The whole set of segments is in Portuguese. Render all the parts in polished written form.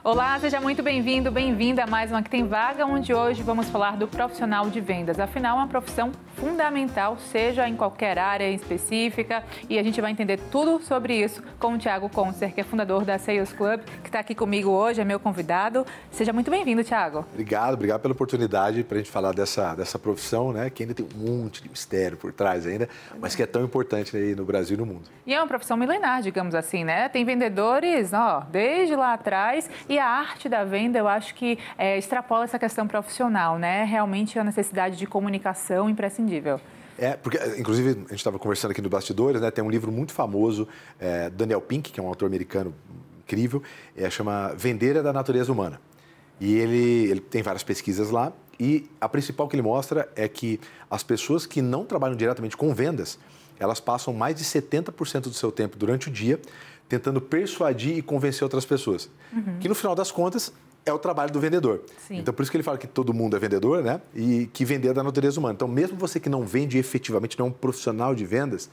Olá, seja muito bem-vindo, bem-vinda a mais uma Que Tem Vaga, onde hoje vamos falar do profissional de vendas. Afinal, é uma profissão fundamental, seja em qualquer área específica, e a gente vai entender tudo sobre isso com o Thiago Conser, que é fundador da Sales Club, que está aqui comigo hoje, é meu convidado. Seja muito bem-vindo, Thiago. Obrigado pela oportunidade para a gente falar dessa profissão, né, que ainda tem um monte de mistério por trás ainda, mas que é tão importante aí no Brasil e no mundo. E é uma profissão milenar, digamos assim, né? Tem vendedores, desde lá atrás, e a arte da venda, eu acho que extrapola essa questão profissional, né? Realmente a necessidade de comunicação imprescindível. Porque, inclusive, a gente estava conversando aqui no Bastidores, né? Tem um livro muito famoso, Daniel Pink, que é um autor americano incrível, chama Vender é da Natureza Humana. E ele tem várias pesquisas lá, e a principal que ele mostra é que as pessoas que não trabalham diretamente com vendas, elas passam mais de 70% do seu tempo durante o dia tentando persuadir e convencer outras pessoas. Que, no final das contas, é o trabalho do vendedor. Sim. Então, por isso que ele fala que todo mundo é vendedor, né? E que vender é da natureza humana. Então, mesmo você que não vende efetivamente, não é um profissional de vendas,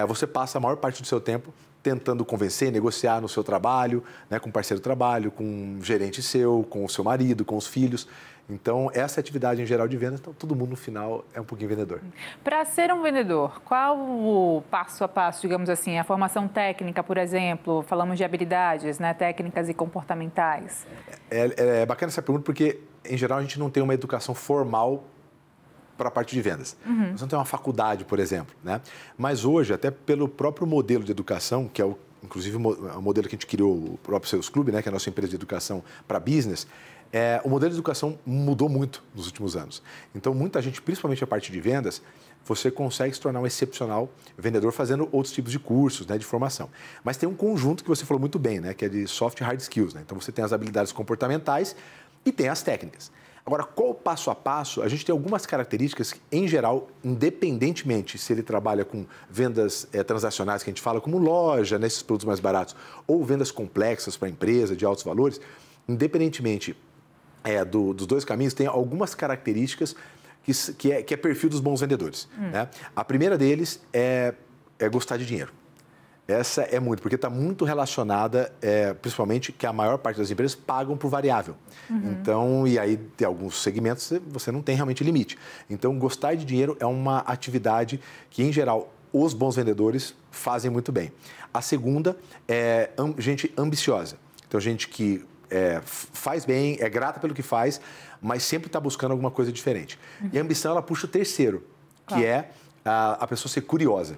você passa a maior parte do seu tempo tentando convencer, negociar no seu trabalho, né, com um parceiro de trabalho, com um gerente seu, com o seu marido, com os filhos. Então, essa atividade em geral de vendas, então todo mundo no final é um pouquinho vendedor. Para ser um vendedor, qual o passo a passo, digamos assim, a formação técnica, por exemplo, falamos de habilidades, né, técnicas e comportamentais? É bacana essa pergunta porque, em geral, a gente não tem uma educação formal para a parte de vendas. Você não tem uma faculdade, por exemplo, né? Mas hoje, até pelo próprio modelo de educação, que é inclusive o modelo que a gente criou, o próprio Sales Club, né, que é a nossa empresa de educação para business, o modelo de educação mudou muito nos últimos anos. Então, muita gente, principalmente a parte de vendas, você consegue se tornar um excepcional vendedor fazendo outros tipos de cursos, né, de formação. Mas tem um conjunto que você falou muito bem, né, que é de soft e hard skills. Né? Então, você tem as habilidades comportamentais e tem as técnicas. Agora, qual o passo a passo? A gente tem algumas características que, em geral, independentemente se ele trabalha com vendas transacionais, que a gente fala como loja, né, esses produtos mais baratos, ou vendas complexas para a empresa, de altos valores, independentemente dos dois caminhos, tem algumas características que é perfil dos bons vendedores. Né? A primeira deles é gostar de dinheiro. Essa é muito, porque está muito relacionada, principalmente, que a maior parte das empresas pagam por variável. Então, e aí tem alguns segmentos você não tem realmente limite. Então, gostar de dinheiro é uma atividade que, em geral, os bons vendedores fazem muito bem. A segunda é gente ambiciosa. Então, gente que faz bem, é grata pelo que faz, mas sempre está buscando alguma coisa diferente. E a ambição, ela puxa o terceiro, que é a pessoa ser curiosa.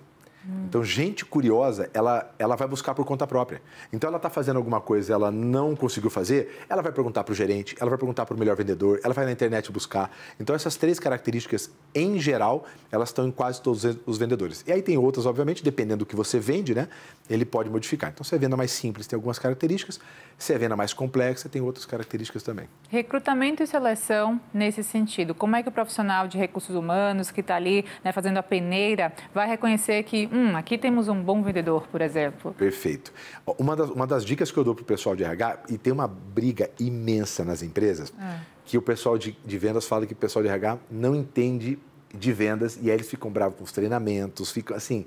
Então, gente curiosa, ela vai buscar por conta própria. Então, ela está fazendo alguma coisa, ela não conseguiu fazer, ela vai perguntar para o gerente, ela vai perguntar para o melhor vendedor, ela vai na internet buscar. Então, essas três características, em geral, elas estão em quase todos os vendedores. E aí tem outras, obviamente, dependendo do que você vende, né? Ele pode modificar. Então, se é venda mais simples, tem algumas características. Se é venda mais complexa, tem outras características também. Recrutamento e seleção nesse sentido. Como é que o profissional de recursos humanos que está ali, né, fazendo a peneira vai reconhecer que aqui temos um bom vendedor, por exemplo? Perfeito. Uma das dicas que eu dou para o pessoal de RH, e tem uma briga imensa nas empresas, que o pessoal de vendas fala que o pessoal de RH não entende de vendas e aí eles ficam bravos com os treinamentos, ficam assim,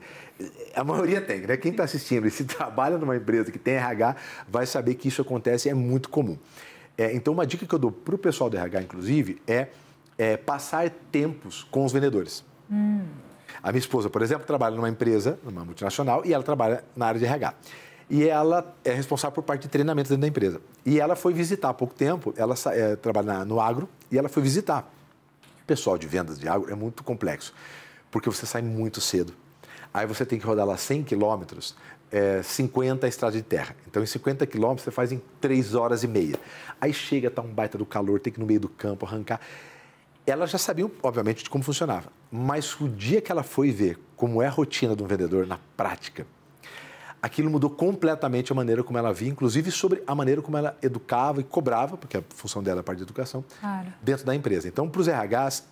a maioria tem, né? Quem está assistindo e se trabalha numa empresa que tem RH vai saber que isso acontece, é muito comum. Então, uma dica que eu dou para o pessoal do RH, inclusive, é passar tempos com os vendedores. A minha esposa, por exemplo, trabalha numa empresa, numa multinacional, e ela trabalha na área de RH. E ela é responsável por parte de treinamentos dentro da empresa. E ela foi visitar há pouco tempo, ela trabalha no agro, e ela foi visitar. O pessoal de vendas de agro é muito complexo, porque você sai muito cedo. Aí você tem que rodar lá 100 quilômetros, 50 estrada de terra. Então, em 50 quilômetros, você faz em 3 horas e meia. Aí chega, tá um baita do calor, tem que ir no meio do campo, arrancar. Ela já sabia, obviamente, de como funcionava. Mas o dia que ela foi ver como é a rotina de um vendedor na prática, aquilo mudou completamente a maneira como ela via, inclusive sobre a maneira como ela educava e cobrava, porque a função dela é a parte de educação, dentro da empresa. Então, para os RHs,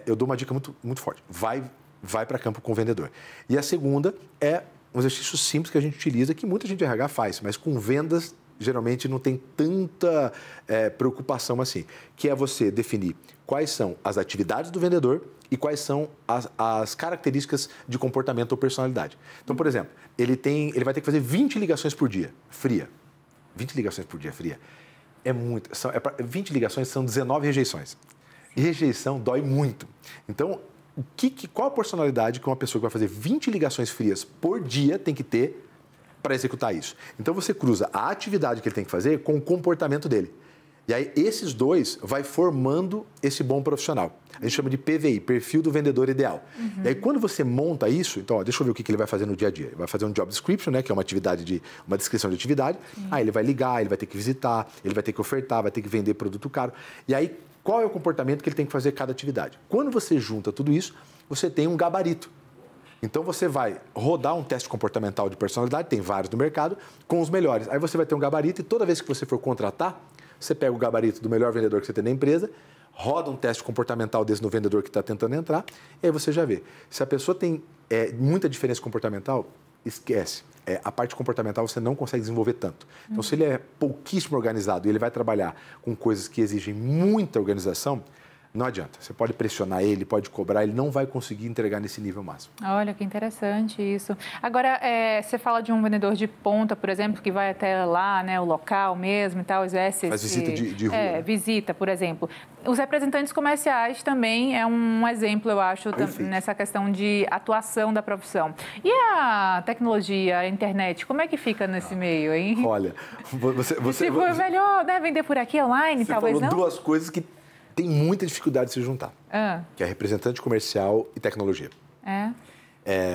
eu dou uma dica muito, muito forte. Vai para campo com o vendedor. E a segunda é um exercício simples que a gente utiliza, que muita gente de RH faz, mas com vendas, geralmente não tem tanta preocupação assim, que é você definir quais são as atividades do vendedor e quais são as características de comportamento ou personalidade. Então, por exemplo, ele vai ter que fazer 20 ligações por dia, fria. 20 ligações por dia, fria. É muito. 20 ligações são 19 rejeições. E rejeição dói muito. Então, qual a personalidade que uma pessoa que vai fazer 20 ligações frias por dia tem que ter para executar isso? Então, você cruza a atividade que ele tem que fazer com o comportamento dele. E aí, esses dois vai formando esse bom profissional. A gente chama de PVI, Perfil do Vendedor Ideal. E aí, quando você monta isso, então, deixa eu ver o que ele vai fazer no dia a dia. Ele vai fazer um job description, né, que é uma descrição de atividade. Aí ele vai ligar, ele vai ter que visitar, ele vai ter que ofertar, vai ter que vender produto caro. E aí, qual é o comportamento que ele tem que fazer cada atividade? Quando você junta tudo isso, você tem um gabarito. Então, você vai rodar um teste comportamental de personalidade, tem vários no mercado, com os melhores. Aí você vai ter um gabarito e toda vez que você for contratar, você pega o gabarito do melhor vendedor que você tem na empresa, roda um teste comportamental desse no vendedor que está tentando entrar, e aí você já vê. Se a pessoa tem muita diferença comportamental, esquece. A parte comportamental você não consegue desenvolver tanto. Então, se ele é pouquíssimo organizado e ele vai trabalhar com coisas que exigem muita organização, não adianta. Você pode pressionar ele, pode cobrar, ele não vai conseguir entregar nesse nível máximo. Olha, que interessante isso. Agora, você fala de um vendedor de ponta, por exemplo, que vai até lá, né, o local mesmo e tal, exerce... Faz visita de rua. Visita, por exemplo. Os representantes comerciais também é um exemplo, eu acho, nessa questão de atuação da profissão. E a tecnologia, a internet, como é que fica nesse meio, hein? Olha, Se for melhor, né, vender por aqui online, talvez não? Duas coisas que tem muita dificuldade de se juntar, que é representante comercial e tecnologia.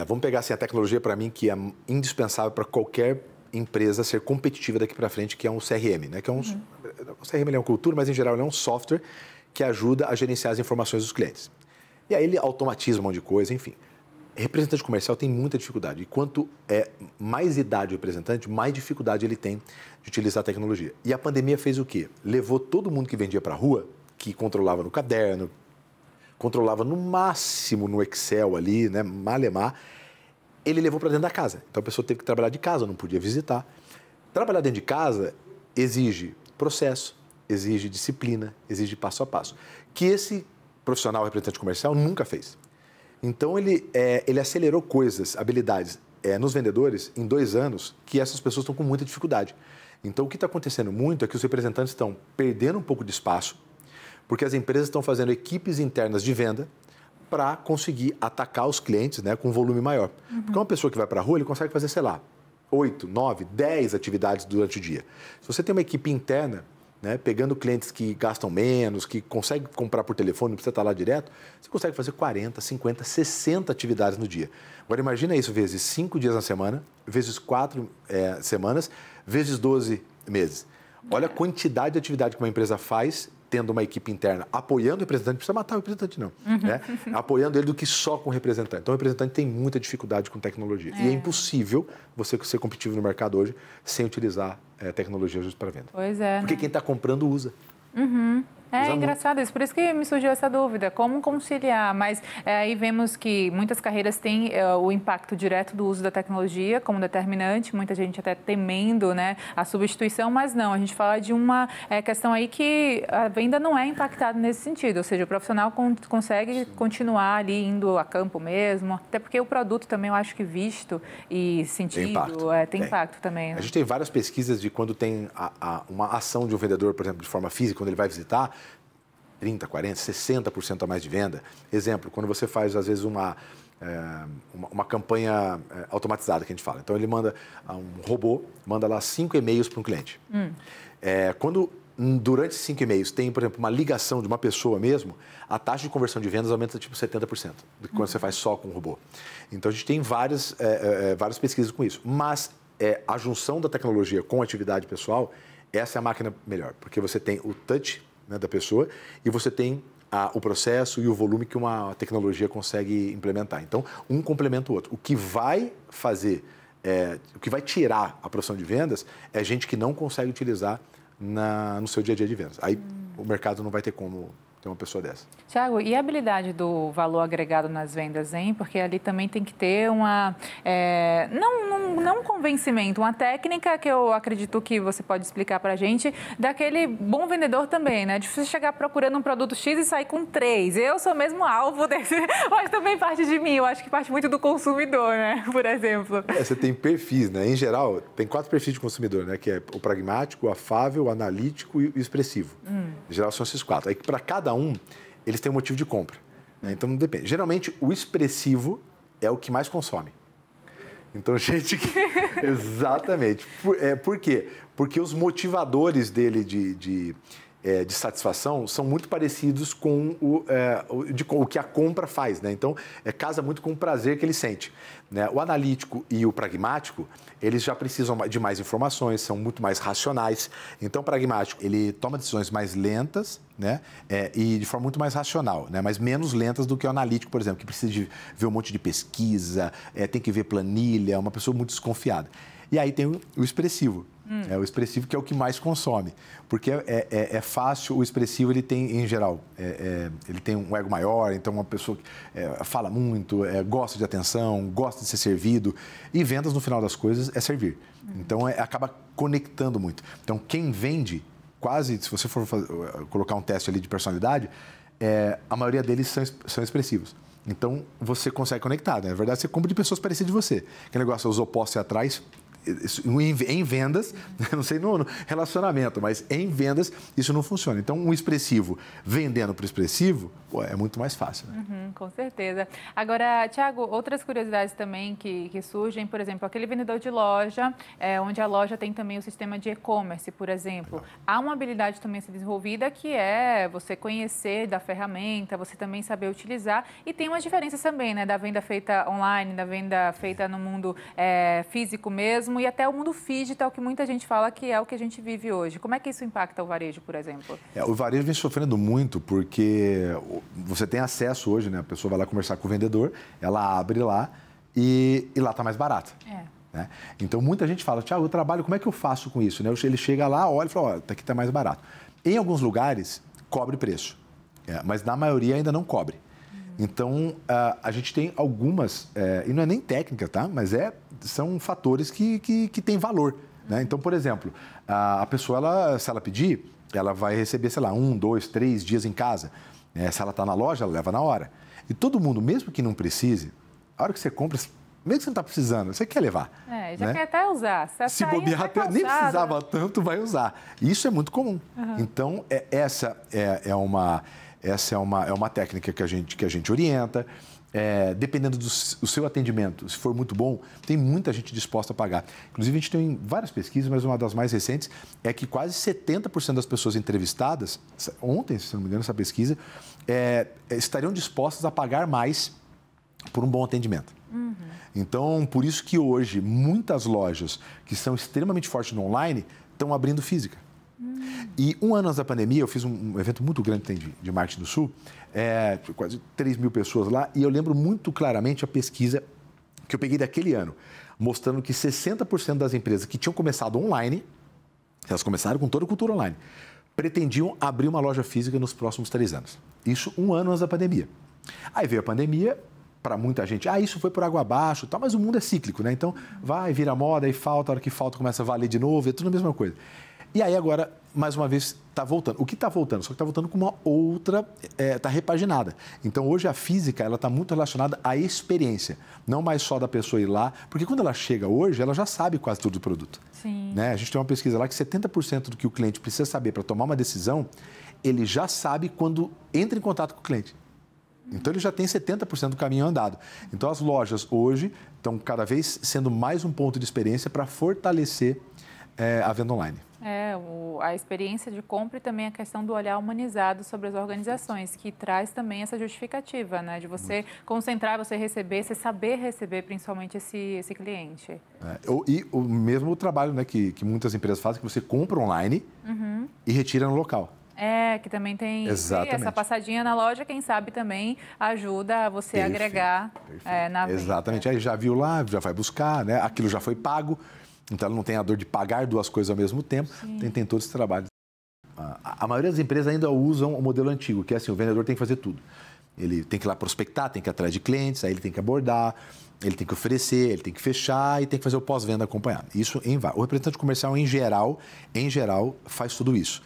Vamos pegar assim, a tecnologia, para mim, que é indispensável para qualquer empresa ser competitiva daqui para frente, que é um CRM. Né? Que é o CRM é uma cultura, mas, em geral, ele é um software que ajuda a gerenciar as informações dos clientes. E aí ele automatiza um monte de coisa, enfim. Representante comercial tem muita dificuldade. E quanto mais idade o representante, mais dificuldade ele tem de utilizar a tecnologia. E a pandemia fez o quê? Levou todo mundo que vendia para a rua, que controlava no caderno, controlava no máximo no Excel ali, né, malemar, ele levou para dentro da casa. Então a pessoa teve que trabalhar de casa, não podia visitar. Trabalhar dentro de casa exige processo, exige disciplina, exige passo a passo, que esse profissional representante comercial nunca fez. Então ele acelerou coisas, habilidades nos vendedores em 2 anos que essas pessoas estão com muita dificuldade. Então o que está acontecendo muito é que os representantes estão perdendo um pouco de espaço, porque as empresas estão fazendo equipes internas de venda para conseguir atacar os clientes, né, com um volume maior. Porque uma pessoa que vai para a rua, ele consegue fazer, sei lá, 8, 9, 10 atividades durante o dia. Se você tem uma equipe interna, né, pegando clientes que gastam menos, que conseguem comprar por telefone, não precisa estar lá direto, você consegue fazer 40, 50, 60 atividades no dia. Agora, imagina isso vezes 5 dias na semana, vezes 4 semanas, vezes 12 meses. Olha a quantidade de atividade que uma empresa faz tendo uma equipe interna apoiando o representante, não precisa matar o representante, não. Né? Apoiando ele do que só com o representante. Então, o representante tem muita dificuldade com tecnologia. E é impossível você ser competitivo no mercado hoje sem utilizar tecnologia para venda. Pois é. Porque quem está comprando usa. É engraçado isso, por isso que me surgiu essa dúvida, como conciliar, mas aí vemos que muitas carreiras têm o impacto direto do uso da tecnologia como determinante, muita gente até temendo, né, a substituição, mas não, a gente fala de uma questão aí que a venda não é impactada nesse sentido, ou seja, o profissional consegue continuar ali indo a campo mesmo, até porque o produto também eu acho que visto e sentido tem impacto também. Né? A gente tem várias pesquisas de quando tem uma ação de um vendedor, por exemplo, de forma física, quando ele vai visitar, 30%, 40%, 60% a mais de venda. Exemplo, quando você faz, às vezes, uma campanha automatizada, que a gente fala. Então, ele manda um robô, manda lá 5 e-mails para um cliente. Quando, durante esses 5 e-mails, tem, por exemplo, uma ligação de uma pessoa mesmo, a taxa de conversão de vendas aumenta, tipo, 70%, do que quando você faz só com o robô. Então, a gente tem várias pesquisas com isso. Mas a junção da tecnologia com a atividade pessoal, essa é a máquina melhor, porque você tem o touch, né, da pessoa, e você tem o processo e o volume que uma tecnologia consegue implementar. Então, um complementa o outro. O que vai fazer, o que vai tirar a profissão de vendas é gente que não consegue utilizar no seu dia a dia de vendas. Aí o mercado não vai ter como ter uma pessoa dessa. Tiago, e a habilidade do valor agregado nas vendas, hein? Porque ali também tem que ter não um convencimento, uma técnica que eu acredito que você pode explicar para a gente, daquele bom vendedor também, né? De você chegar procurando um produto X e sair com 3. Eu sou mesmo alvo desse, mas também parte de mim. Eu acho que parte muito do consumidor, né? Por exemplo. Você tem perfis, né? Em geral, tem 4 perfis de consumidor, né? Que é o pragmático, o afável, o analítico e o expressivo. Em geral, são esses 4. Aí, para cada um, eles têm um motivo de compra, né? Então, não depende. Geralmente, o expressivo é o que mais consome. Então, gente... Exatamente. Por quê? Porque os motivadores dele de satisfação são muito parecidos com o que a compra faz, né? Então, casa muito com o prazer que ele sente, né? O analítico e o pragmático, eles já precisam de mais informações, são muito mais racionais. Então, o pragmático, ele toma decisões mais lentas, né? E de forma muito mais racional, né? Mas menos lentas do que o analítico, por exemplo, que precisa de ver um monte de pesquisa, tem que ver planilha, é uma pessoa muito desconfiada. E aí tem o expressivo. O expressivo que é o que mais consome, porque é fácil, o expressivo ele tem, em geral, ele tem um ego maior, então uma pessoa que fala muito, gosta de atenção, gosta de ser servido, e vendas, no final das coisas, é servir. Então, acaba conectando muito. Então, quem vende, quase, se você for colocar um teste ali de personalidade, a maioria deles são expressivos. Então, você consegue conectar, né? Na verdade, você compra de pessoas parecidas de você. Aquele negócio, os opostos e atrás... Em vendas, não sei no relacionamento, mas em vendas isso não funciona. Então, um expressivo vendendo para o expressivo, é muito mais fácil. Né? Com certeza. Agora, Tiago, outras curiosidades também que surgem, por exemplo, aquele vendedor de loja, onde a loja tem também o sistema de e-commerce, por exemplo. Legal. Há uma habilidade também a ser desenvolvida que é você conhecer da ferramenta, você também saber utilizar, e tem umas diferenças também, né, da venda feita online, da venda feita no mundo físico mesmo, e até o mundo digital, que muita gente fala que é o que a gente vive hoje. Como é que isso impacta o varejo, por exemplo? O varejo vem sofrendo muito porque você tem acesso hoje, né? A pessoa vai lá conversar com o vendedor, ela abre lá e lá está mais barato. Né? Então, muita gente fala, Tiago, eu trabalho, como é que eu faço com isso? Né? Ele chega lá, olha e fala, olha, aqui está mais barato. Em alguns lugares, cobre preço, mas na maioria ainda não cobre. Então, a gente tem algumas, e não é nem técnica, tá? Mas são fatores que têm valor, né? Então, por exemplo, a pessoa, se ela pedir, ela vai receber, sei lá, 1, 2, 3 dias em casa. Se ela está na loja, ela leva na hora. E todo mundo, mesmo que não precise, a hora que você compra, mesmo que você não está precisando, você quer levar. Já né? Quer até usar. Se bobear, nem precisava tanto, vai usar. E isso é muito comum. Então, essa é uma técnica que a gente orienta. Dependendo do seu atendimento, se for muito bom, tem muita gente disposta a pagar. Inclusive, a gente tem várias pesquisas, mas uma das mais recentes é que quase 70% das pessoas entrevistadas, ontem, se não me engano, essa pesquisa, estariam dispostas a pagar mais por um bom atendimento. Então, por isso que hoje, muitas lojas que são extremamente fortes no online estão abrindo física. E um ano antes da pandemia, eu fiz um evento muito grande de marketing do Sul, quase 3 mil pessoas lá, e eu lembro muito claramente a pesquisa que eu peguei daquele ano, mostrando que 60% das empresas que tinham começado online, elas começaram com toda a cultura online, pretendiam abrir uma loja física nos próximos 3 anos. Isso um ano antes da pandemia. Aí veio a pandemia, para muita gente, isso foi por água abaixo, tal, mas o mundo é cíclico, né? Então, vai, vira moda, aí falta, a hora que falta começa a valer de novo, é tudo a mesma coisa. E aí agora, mais uma vez, está voltando. O que está voltando? Só que está voltando com uma outra, está repaginada. Então, hoje a física, ela está muito relacionada à experiência, não mais só da pessoa ir lá, porque quando ela chega hoje, ela já sabe quase tudo do produto. Sim. Né? A gente tem uma pesquisa lá que 70% do que o cliente precisa saber para tomar uma decisão, ele já sabe quando entra em contato com o cliente. Então, ele já tem 70% do caminho andado. Então, as lojas hoje estão cada vez sendo mais um ponto de experiência para fortalecer a venda online. A experiência de compra e também a questão do olhar humanizado sobre as organizações, que traz também essa justificativa, né? De você concentrar, você receber, você saber receber principalmente esse cliente. E o mesmo trabalho, né, que muitas empresas fazem, que você compra online e retira no local. Que também tem essa passadinha na loja, quem sabe também ajuda você a agregar na venda. Exatamente, aí já viu lá, já vai buscar, né? Aquilo já foi pago, então ela não tem a dor de pagar 2 coisas ao mesmo tempo, tem todo esse trabalho a maioria das empresas ainda usam o modelo antigo, que é assim, o vendedor tem que fazer tudo. Ele tem que ir lá prospectar, tem que ir atrás de clientes, aí ele tem que abordar, ele tem que oferecer, ele tem que fechar e tem que fazer o pós-venda acompanhar. Isso o representante comercial, em geral, faz tudo isso.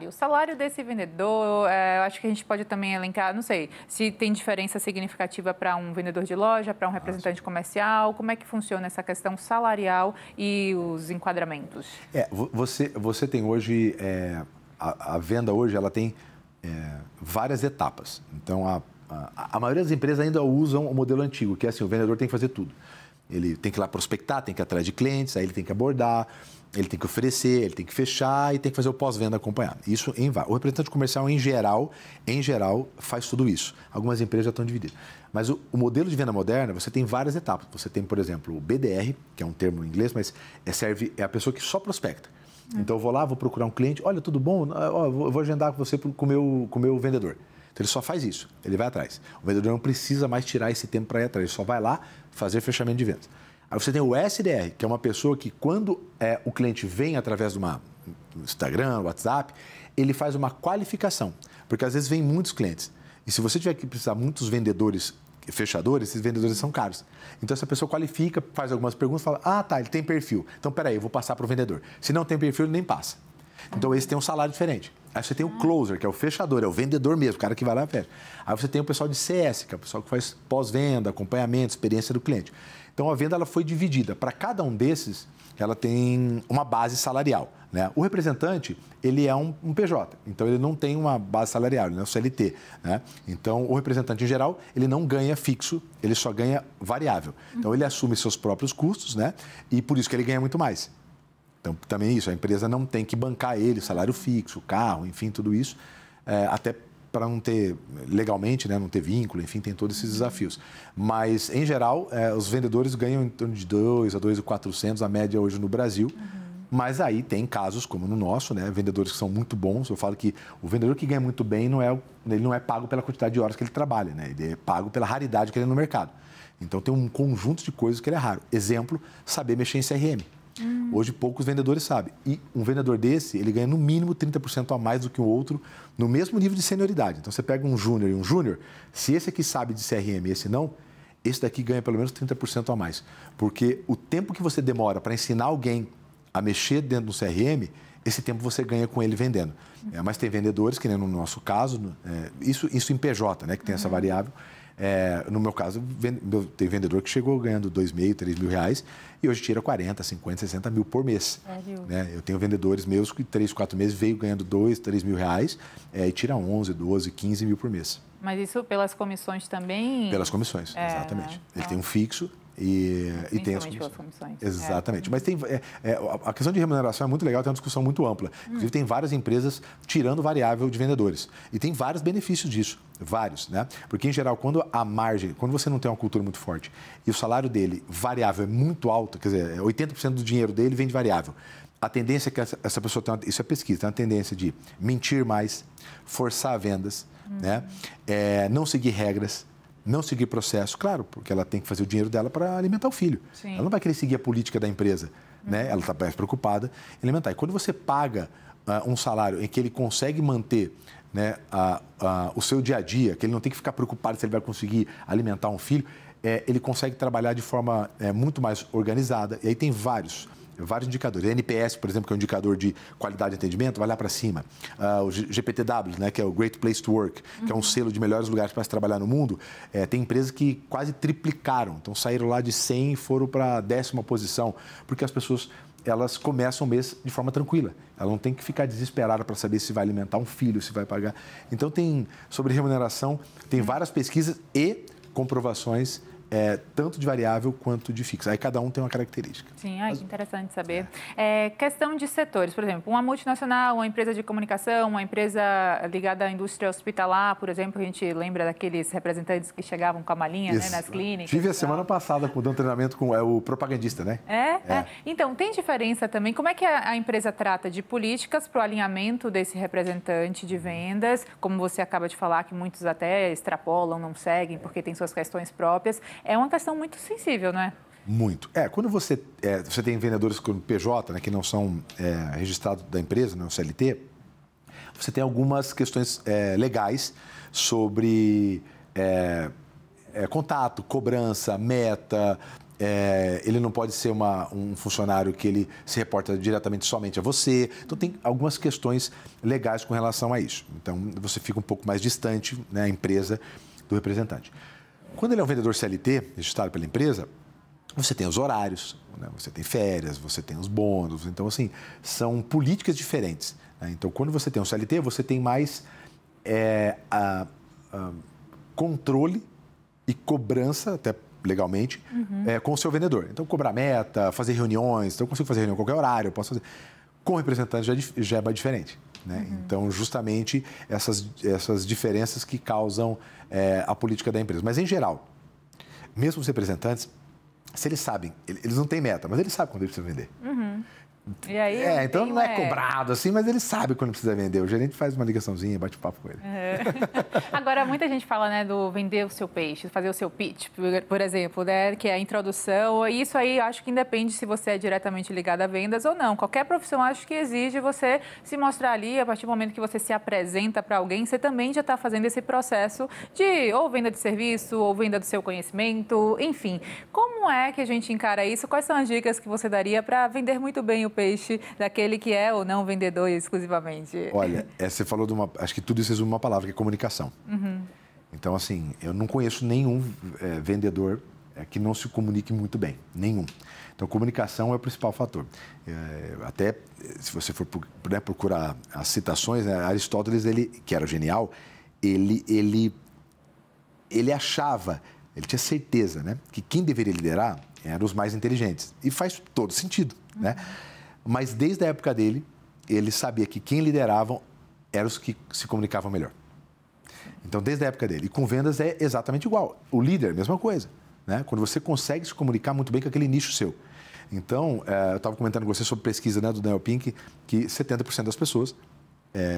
O salário desse vendedor, eu acho que a gente pode também elencar, não sei, se tem diferença significativa para um vendedor de loja, para um representante comercial, como é que funciona essa questão salarial e os enquadramentos? Você tem hoje, a venda hoje, ela tem várias etapas. Então, a maioria das empresas ainda usam o modelo antigo, que é assim, o vendedor tem que fazer tudo. Ele tem que ir lá prospectar, tem que ir atrás de clientes, aí ele tem que abordar, ele tem que oferecer, ele tem que fechar e tem que fazer o pós-venda acompanhar. Isso o representante comercial, em geral, faz tudo isso. Algumas empresas já estão divididas. Mas o modelo de venda moderna, você tem várias etapas. Você tem, por exemplo, o BDR, que é um termo em inglês, mas é a pessoa que só prospecta. Então, eu vou lá, vou procurar um cliente, olha, tudo bom? Eu vou agendar com você com o meu vendedor. Então, ele só faz isso, ele vai atrás. O vendedor não precisa mais tirar esse tempo para ir atrás, ele só vai lá fazer fechamento de vendas. Aí você tem o SDR, que é uma pessoa que quando o cliente vem através de uma Instagram, WhatsApp, ele faz uma qualificação, porque às vezes vem muitos clientes. E se você tiver que precisar muitos vendedores, fechadores, esses vendedores são caros. Então essa pessoa qualifica, faz algumas perguntas, fala, ele tem perfil. Então peraí, eu vou passar para o vendedor. Se não tem perfil, ele nem passa. Então esse tem um salário diferente. Aí você tem o closer, que é o fechador, é o vendedor mesmo, o cara que vai lá e fecha. Aí você tem o pessoal de CS, que é o pessoal que faz pós-venda, acompanhamento, experiência do cliente. Então a venda ela foi dividida. Para cada um desses, ela tem uma base salarial, né? O representante, ele é um PJ, então ele não tem uma base salarial, ele não é um CLT, né? Então o representante, em geral, ele não ganha fixo, ele só ganha variável. Então ele assume seus próprios custos, né? E por isso que ele ganha muito mais. Então, também isso, a empresa não tem que bancar ele, salário fixo, carro, enfim, tudo isso, até para não ter, legalmente, né, não ter vínculo, enfim, tem todos esses desafios. Mas, em geral, os vendedores ganham em torno de 2 a 2.400, a média hoje no Brasil. Mas aí tem casos, como no nosso, né, vendedores que são muito bons. Eu falo que o vendedor que ganha muito bem, ele não é pago pela quantidade de horas que ele trabalha, né? Ele é pago pela raridade que ele é no mercado. Então, tem um conjunto de coisas que ele é raro. Exemplo, saber mexer em CRM. Hoje, poucos vendedores sabem. E um vendedor desse, ele ganha no mínimo 30% a mais do que o outro, no mesmo nível de senioridade. Então, você pega um júnior e um júnior, se esse aqui sabe de CRM e esse não, esse daqui ganha pelo menos 30% a mais. Porque o tempo que você demora para ensinar alguém a mexer dentro do CRM, esse tempo você ganha com ele vendendo. Mas tem vendedores, que nem no nosso caso, isso em PJ, né, que tem essa variável. No meu caso, tem vendedor que chegou ganhando R$2.000, R$3.000 e hoje tira 40, 50, 60 mil por mês. Né? Eu tenho vendedores meus que 3, 4 meses veio ganhando R$2.000, R$3.000 e tira 11, 12, 15 mil por mês. Mas isso pelas comissões também? Pelas comissões, exatamente. Ele tem um fixo e tem as comissões. Exatamente. Mas tem, a questão de remuneração é muito legal, tem uma discussão muito ampla. Inclusive, tem várias empresas tirando variável de vendedores. E tem vários benefícios disso, vários, né? Porque, em geral, quando você não tem uma cultura muito forte e o salário dele variável é muito alto, quer dizer, 80% do dinheiro dele vem de variável. A tendência é que essa pessoa tem, isso é pesquisa, tem uma tendência de mentir mais, forçar vendas, né? Não seguir regras, não seguir processo, claro, porque ela tem que fazer o dinheiro dela para alimentar o filho. Sim. Ela não vai querer seguir a política da empresa, né? Ela está mais preocupada em alimentar. E quando você paga um salário em que ele consegue manter, né, o seu dia a dia, que ele não tem que ficar preocupado se ele vai conseguir alimentar um filho, ele consegue trabalhar de forma muito mais organizada. E aí tem vários indicadores. O NPS, por exemplo, que é um indicador de qualidade de atendimento, vai lá para cima. O GPTW, né, que é o Great Place to Work, que é um selo de melhores lugares para se trabalhar no mundo. Tem empresas que quase triplicaram. Então, saíram lá de 100 e foram para a 10ª posição, porque as pessoas elas começam o mês de forma tranquila. Ela não tem que ficar desesperada para saber se vai alimentar um filho, se vai pagar. Então, sobre remuneração, tem várias pesquisas e comprovações tanto de variável quanto de fixa. Aí cada um tem uma característica. Sim, que interessante saber. Questão de setores, por exemplo, uma multinacional, uma empresa de comunicação, uma empresa ligada à indústria hospitalar, por exemplo, a gente lembra daqueles representantes que chegavam com a malinha, né, nas clínicas. Tive a semana passada dando treinamento com o propagandista, né? Então, tem diferença também? Como é que a empresa trata de políticas para o alinhamento desse representante de vendas? Como você acaba de falar, que muitos até extrapolam, não seguem, porque tem suas questões próprias. É uma questão muito sensível, não é? Muito. Quando você tem vendedores como PJ, né, que não são registrados da empresa, não CLT, você tem algumas questões legais sobre contato, cobrança, meta. Ele não pode ser um funcionário que ele se reporta diretamente somente a você. Então, tem algumas questões legais com relação a isso. Então, você fica um pouco mais distante, né, a empresa do representante. Quando ele é um vendedor CLT, registrado pela empresa, você tem os horários, né? Você tem férias, você tem os bônus. Então, assim, são políticas diferentes, né? Então, quando você tem um CLT, você tem mais controle e cobrança, até legalmente, com o seu vendedor. Então, cobrar meta, fazer reuniões. Então, eu consigo fazer reunião em qualquer horário, eu posso fazer. Com o representante já é mais diferente. Né? Então, justamente, essas diferenças que causam a política da empresa. Mas, em geral, mesmo os representantes, se eles sabem, eles não têm meta, mas eles sabem quando eles precisam vender. E aí, então não é cobrado assim, mas ele sabe quando precisa vender. O gerente faz uma ligaçãozinha, bate papo com ele. Agora, muita gente fala, né, do vender o seu peixe, fazer o seu pitch, por exemplo, né, que é a introdução. Isso aí, acho que independe se você é diretamente ligado a vendas ou não. Qualquer profissão, acho que exige você se mostrar ali, a partir do momento que você se apresenta para alguém, você também já está fazendo esse processo de ou venda de serviço, ou venda do seu conhecimento, enfim. Como é que a gente encara isso? Quais são as dicas que você daria para vender muito bem o peixe daquele que é ou não vendedor exclusivamente? Olha, você falou acho que tudo isso resume uma palavra, que é comunicação. Então, assim, eu não conheço nenhum vendedor que não se comunique muito bem, nenhum. Então, comunicação é o principal fator. Até, se você for procurar as citações, né, Aristóteles, que era genial, ele achava, ele tinha certeza, né, que quem deveria liderar eram os mais inteligentes. E faz todo sentido, né? Mas desde a época dele, ele sabia que quem lideravam eram os que se comunicavam melhor. Então, desde a época dele. E com vendas é exatamente igual. O líder, mesma coisa, né? Quando você consegue se comunicar muito bem com aquele nicho seu. Então, eu estava comentando com você sobre pesquisa, né, do Daniel Pink, que 70% das pessoas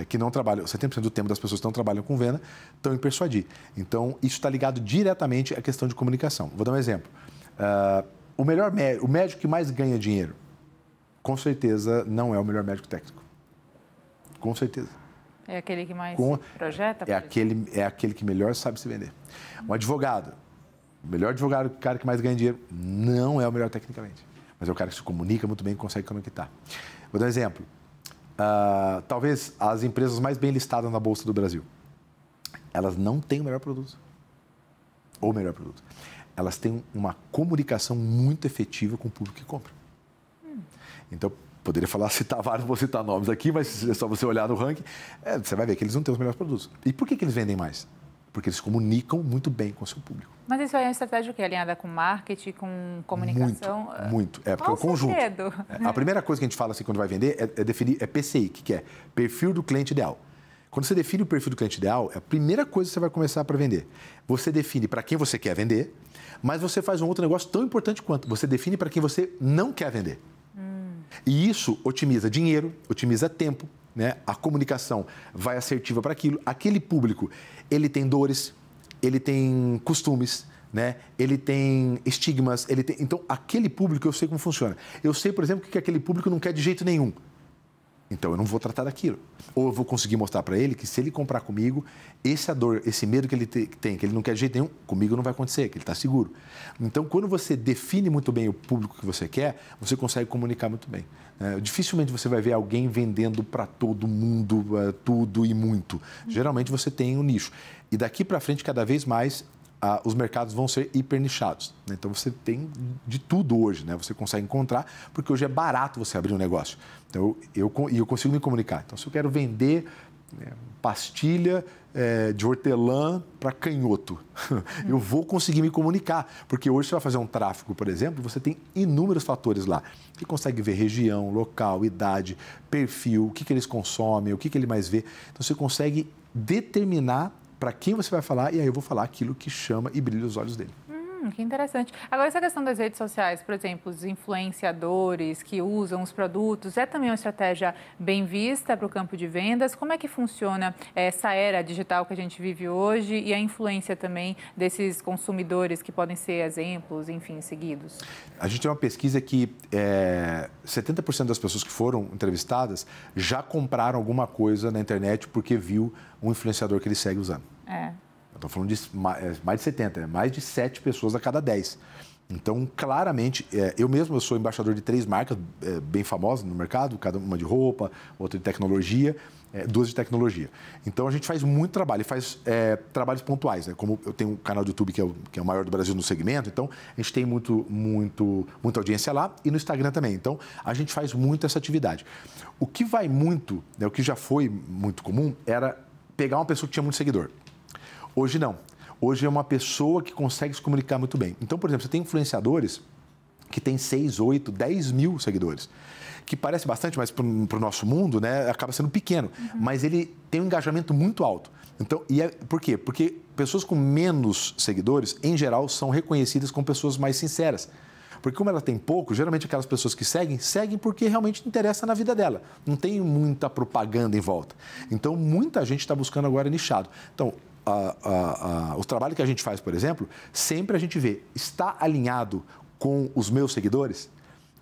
que não trabalham, 70% do tempo das pessoas que não trabalham com venda estão em persuadir. Então, isso está ligado diretamente à questão de comunicação. Vou dar um exemplo. O médico que mais ganha dinheiro, com certeza, não é o melhor médico técnico. Com certeza. É aquele que mais projeta? É aquele que melhor sabe se vender. Um advogado, o melhor advogado, o cara que mais ganha dinheiro, não é o melhor tecnicamente. Mas é o cara que se comunica muito bem e consegue conectar. Vou dar um exemplo. Talvez as empresas mais bem listadas na Bolsa do Brasil, elas não têm o melhor produto. Ou o melhor produto. Elas têm uma comunicação muito efetiva com o público que compra. Então, poderia citar vários, vou citar nomes aqui, mas é só você olhar no ranking, você vai ver que eles não têm os melhores produtos. E por que eles vendem mais? Porque eles comunicam muito bem com o seu público. Mas isso aí é uma estratégia que é alinhada com marketing, com comunicação? Muito. Porque é o conjunto. A primeira coisa que a gente fala assim quando vai vender é definir PCI, que é perfil do cliente ideal. Quando você define o perfil do cliente ideal, é a primeira coisa que você vai começar para vender. Você define para quem você quer vender, mas você faz um outro negócio tão importante quanto. Você define para quem você não quer vender. E isso otimiza dinheiro, otimiza tempo, né? A comunicação vai assertiva para aquilo. Aquele público, ele tem dores, ele tem costumes, né? Ele tem estigmas, Então, aquele público, eu sei como funciona. Eu sei, por exemplo, que aquele público não quer de jeito nenhum. Então, eu não vou tratar daquilo. Ou eu vou conseguir mostrar para ele que se ele comprar comigo, essa dor, esse medo que ele tem, que ele não quer de jeito nenhum, comigo não vai acontecer, que ele está seguro. Então, quando você define muito bem o público que você quer, você consegue comunicar muito bem. Dificilmente você vai ver alguém vendendo para todo mundo tudo e muito. Geralmente, você tem um nicho. E daqui para frente, cada vez mais, os mercados vão ser hipernichados. Né? Então, você tem de tudo hoje, né? Você consegue encontrar, porque hoje é barato você abrir um negócio. Então, eu consigo me comunicar. Então, se eu quero vender pastilha de hortelã para canhoto. Eu vou conseguir me comunicar, porque hoje você vai fazer um tráfego, por exemplo, você tem inúmeros fatores lá. Você consegue ver região, local, idade, perfil, o que eles consomem, o que ele mais vê. Então você consegue determinar para quem você vai falar e aí eu vou falar aquilo que chama e brilha os olhos dele. Que interessante. Agora, essa questão das redes sociais, por exemplo, os influenciadores que usam os produtos, é também uma estratégia bem vista para o campo de vendas? Como é que funciona essa era digital que a gente vive hoje e a influência também desses consumidores que podem ser exemplos, enfim, seguidos? A gente tem uma pesquisa que 70% das pessoas que foram entrevistadas já compraram alguma coisa na internet porque viu um influenciador que ele segue usando. Estou falando de mais de 70, mais de 7 pessoas a cada 10. Então, claramente, eu sou embaixador de 3 marcas bem famosas no mercado, cada uma de roupa, outra de tecnologia, 2 de tecnologia. Então, a gente faz muito trabalho, faz trabalhos pontuais, né? Como eu tenho um canal do YouTube que é o maior do Brasil no segmento, então a gente tem muita audiência lá e no Instagram também. Então, a gente faz muito essa atividade. O que vai muito, né, o que já foi muito comum, era pegar uma pessoa que tinha muito seguidor. Hoje não. Hoje é uma pessoa que consegue se comunicar muito bem. Então, por exemplo, você tem influenciadores que têm 6, 8, 10 mil seguidores, que parece bastante, mas para o nosso mundo, né, acaba sendo pequeno. Mas ele tem um engajamento muito alto. Então, por quê? Porque pessoas com menos seguidores, em geral, são reconhecidas como pessoas mais sinceras. Porque como ela tem pouco, geralmente aquelas pessoas que seguem porque realmente interessa na vida dela. Não tem muita propaganda em volta. Então, muita gente está buscando agora nichado. Então, o trabalho que a gente faz, por exemplo, sempre a gente vê, está alinhado com os meus seguidores?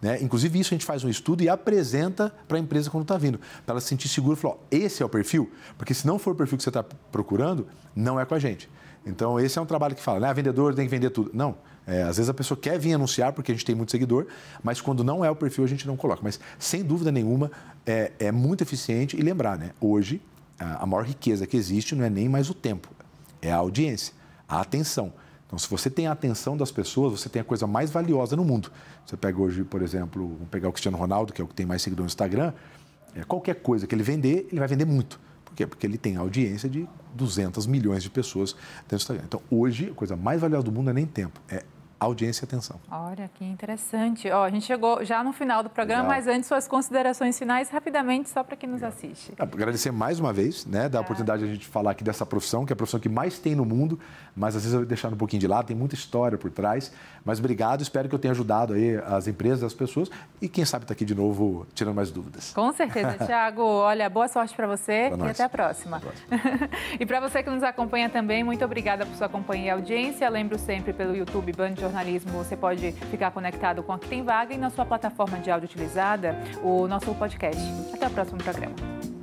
Né? Inclusive, isso a gente faz um estudo e apresenta para a empresa quando está vindo, para ela se sentir segura e falar, esse é o perfil? Porque se não for o perfil que você está procurando, não é com a gente. Então, esse é um trabalho que fala, né? Vendedor tem que vender tudo. Não, às vezes a pessoa quer vir anunciar porque a gente tem muito seguidor, mas quando não é o perfil, a gente não coloca. Mas, sem dúvida nenhuma, é muito eficiente. E lembrar, né? Hoje, a maior riqueza que existe não é nem mais o tempo, é a audiência, a atenção. Então, se você tem a atenção das pessoas, você tem a coisa mais valiosa no mundo. Você pega hoje, por exemplo, vamos pegar o Cristiano Ronaldo, que é o que tem mais seguidor no Instagram, qualquer coisa que ele vender, ele vai vender muito. Por quê? Porque ele tem audiência de 200 milhões de pessoas dentro do Instagram. Então, hoje, a coisa mais valiosa do mundo não é nem tempo, é audiência e atenção. Olha, que interessante. A gente chegou já no final do programa, mas antes, suas considerações finais, rapidamente, só para quem nos assiste. Agradecer mais uma vez, né, da oportunidade de a gente falar aqui dessa profissão, que é a profissão que mais tem no mundo, mas às vezes eu vou deixar um pouquinho de lado, tem muita história por trás. Mas obrigado, espero que eu tenha ajudado aí as empresas, as pessoas e quem sabe está aqui de novo tirando mais dúvidas. Com certeza, Thiago. Olha, boa sorte para você e até a próxima. E para você que nos acompanha também, muito obrigada por sua companhia e audiência. Lembro sempre pelo YouTube Band Jornalismo, você pode ficar conectado com Aqui Tem Vaga e na sua plataforma de áudio utilizada, o nosso podcast. Até o próximo programa.